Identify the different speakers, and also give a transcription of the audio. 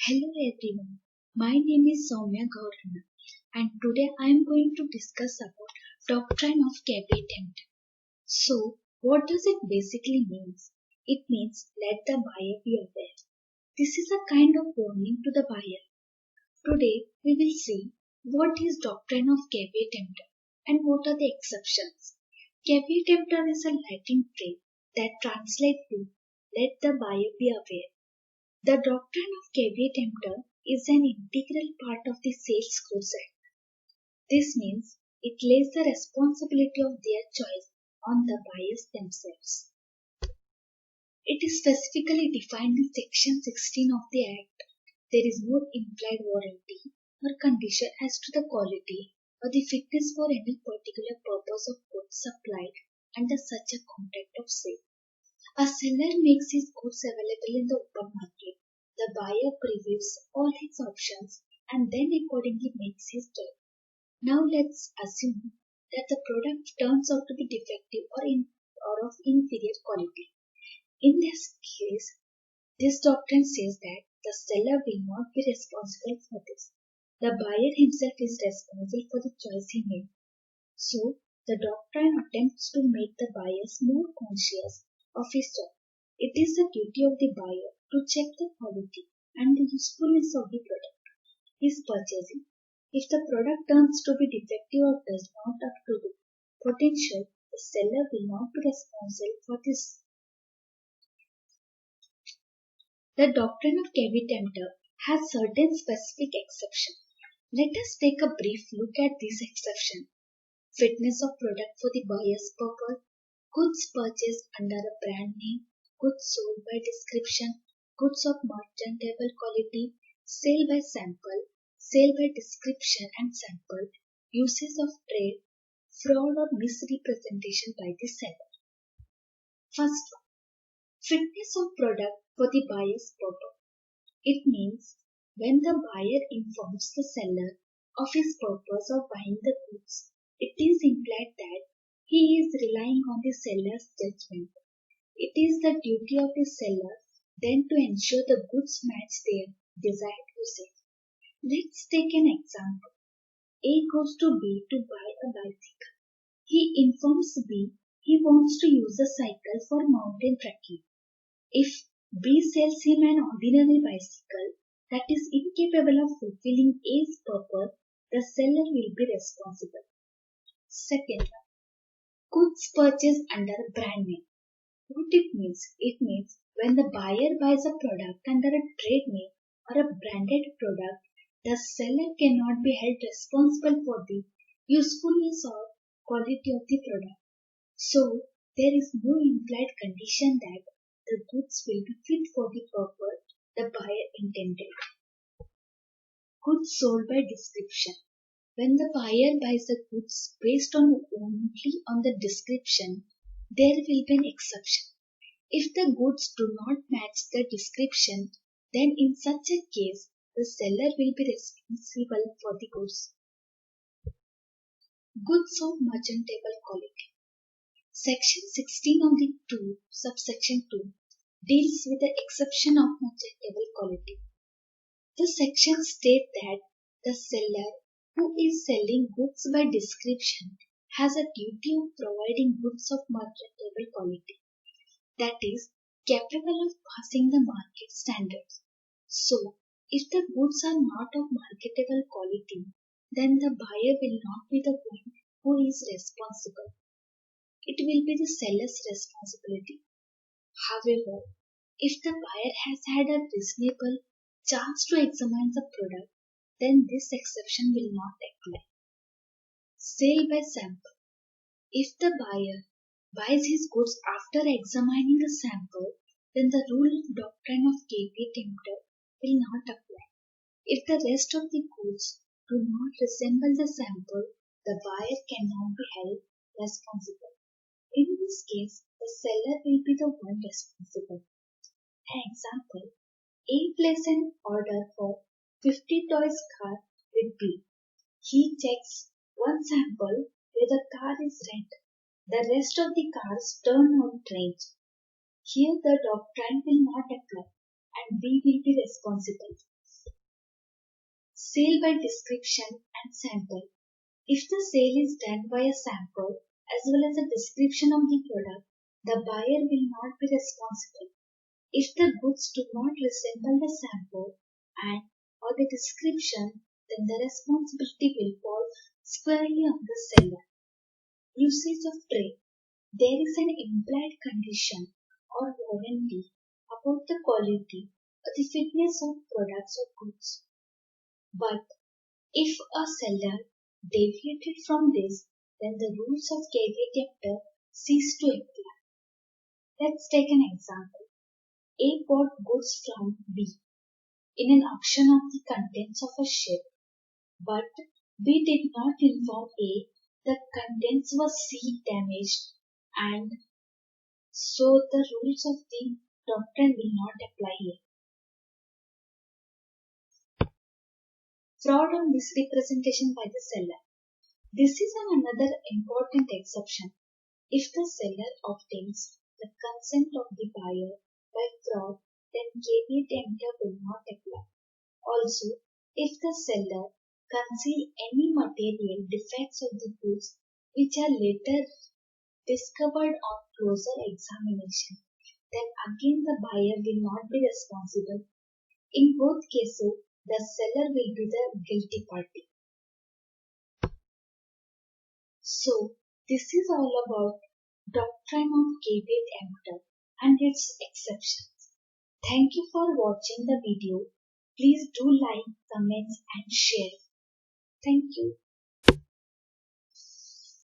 Speaker 1: Hello everyone, my name is Soumya and today I am going to discuss about Doctrine of Caveat Emptor. So, what does it basically mean? It means let the buyer be aware. This is a kind of warning to the buyer. Today we will see what is Doctrine of Caveat Emptor and what are the exceptions. Caveat emptor is a Latin phrase that translates to let the buyer be aware. The doctrine of caveat emptor is an integral part of the Sales Course Act. This means it lays the responsibility of their choice on the buyers themselves. It is specifically defined in Section 16 of the Act. There is no implied warranty or condition as to the quality or the fitness for any particular purpose of goods supplied under such a contract of sale. A seller makes his goods available in the open market. The buyer previews all his options and then accordingly makes his choice. Now let's assume that the product turns out to be defective or of inferior quality. In this case, this doctrine says that the seller will not be responsible for this. The buyer himself is responsible for the choice he made. So, the doctrine attempts to make the buyers more conscious of his choice. It is the duty of the buyer to check the quality and the usefulness of the product he is purchasing. If the product turns to be defective or does not up to the potential, the seller will not be responsible for this. The doctrine of caveat emptor has certain specific exceptions. Let us take a brief look at these exceptions. Fitness of product for the buyer's purpose, goods purchased under a brand name, goods sold by description, goods of merchantable quality, sale by sample, sale by description and sample, uses of trade, fraud or misrepresentation by the seller. First one, fitness of product for the buyer's purpose. It means when the buyer informs the seller of his purpose of buying the goods, it is implied that he is relying on the seller's judgment. It is the duty of the seller then to ensure the goods match their desired usage. Let's take an example. A goes to B to buy a bicycle. He informs B he wants to use the cycle for mountain trekking. If B sells him an ordinary bicycle that is incapable of fulfilling A's purpose, the seller will be responsible. Second one, goods purchased under a brand name. What it means? It means when the buyer buys a product under a trade name or a branded product, the seller cannot be held responsible for the usefulness or quality of the product. So, there is no implied condition that the goods will be fit for the purpose the buyer intended. Goods sold by description. When the buyer buys the goods based only on the description, there will be an exception. If the goods do not match the description, then in such a case, the seller will be responsible for the goods. Goods of merchantable quality. Section 16 of the 2, subsection 2, deals with the exception of merchantable quality. The section states that the seller who is selling goods by description has a duty of providing goods of merchantable quality, that is, capable of passing the market standards. So, if the goods are not of marketable quality, then the buyer will not be the one who is responsible. It will be the seller's responsibility. However, if the buyer has had a reasonable chance to examine the product, then this exception will not apply. Sale by sample. If the buyer buys his goods after examining a sample, then the rule of doctrine of caveat emptor will not apply. If the rest of the goods do not resemble the sample, the buyer cannot be held responsible. In this case, the seller will be the one responsible. An example, A places an order for 50 toys car with B. He checks one sample where the car is red. The rest of the cars turn out range. Here the doctrine will not apply and B will be responsible. Sale by description and sample. If the sale is done by a sample as well as a description of the product, the buyer will not be responsible. If the goods do not resemble the sample and or the description, then the responsibility will fall squarely on the seller. Usage of trade. There is an implied condition or warranty about the quality or the fitness of products or goods. But if a seller deviated from this, then the rules of caveat emptor cease to apply. Let's take an example. A bought goods from B in an auction of the contents of a ship, but B did not inform A that contents were sea damaged, and so the rules of the doctrine will not apply here. Fraud or misrepresentation by the seller. This is another important exception. If the seller obtains the consent of the buyer by fraud, then caveat emptor will not apply. Also, if the seller conceal any material defects of the goods which are later discovered on closer examination, then again the buyer will not be responsible. In both cases, the seller will be the guilty party. So, this is all about doctrine of caveat emptor and its exceptions. Thank you for watching the video. Please do like, comment and share. Thank you.